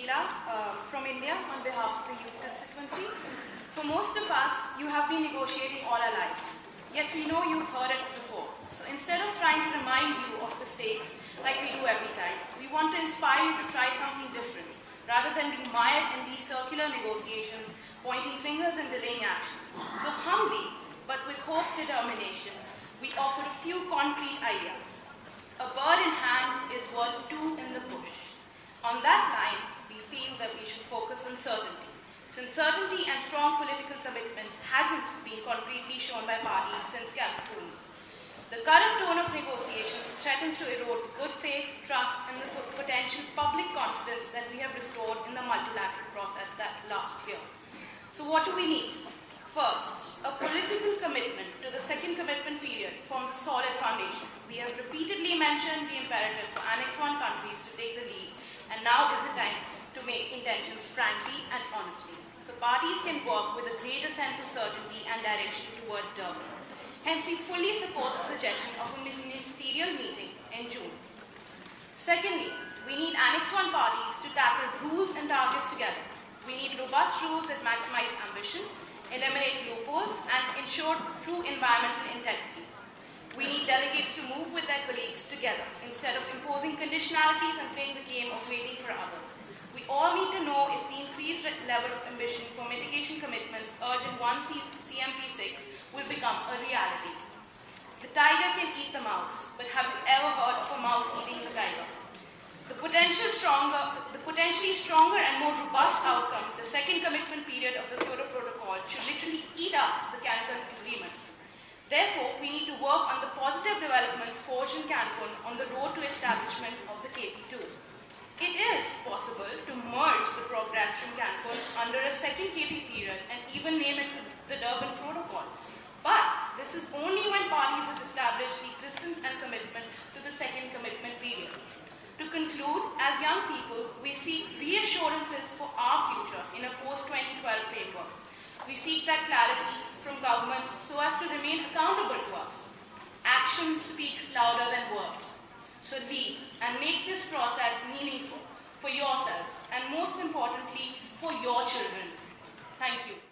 Sheila from India on behalf of the youth constituency. For most of us, you have been negotiating all our lives. Yes, we know you've heard it before. So instead of trying to remind you of the stakes like we do every time, we want to inspire you to try something different rather than being mired in these circular negotiations, pointing fingers and delaying action. So humbly, but with hope and determination, we offer a few concrete ideas. A bird in hand is worth two in the bush. On that line, we feel that we should focus on certainty. Since certainty and strong political commitment hasn't been concretely shown by parties since Calcutta. The current tone of negotiations threatens to erode good faith, trust, and the potential public confidence that we have restored in the multilateral process that last year. So what do we need? First, a political commitment to the second commitment period forms a solid foundation. We have repeatedly mentioned the imperative for Annex I countries to take the lead, and now is the time to make intentions frankly and honestly, so parties can work with a greater sense of certainty and direction towards Durban. Hence, we fully support the suggestion of a ministerial meeting in June. Secondly, we need Annex I parties to tackle rules and targets together. We need robust rules that maximize ambition, eliminate loopholes, and ensure true environmental integrity. We need delegates to move with their colleagues together instead of imposing conditionalities and playing the game of waiting for others. We all need to know if the increased level of ambition for mitigation commitments urged in 1 CMP6 will become a reality. The tiger can eat the mouse, but have you ever heard of a mouse eating the tiger? The potentially stronger and more robust outcome, the second commitment period of the Kyoto Protocol, should literally eat up the Cancun agreements. Therefore, we need to work on the positive developments forged in Cancun on the road to establishment of the KP2. It is possible to merge the progress from Cancun under a second KP period and even name it the Durban Protocol. But this is only when parties have established the existence and commitment to the second commitment period. To conclude, as young people, we seek reassurances for our future in a post-2012 framework. We seek that clarity from governments so as to remain accountable to us. Action speaks louder than words. So lead and make this process meaningful for yourselves and most importantly for your children. Thank you.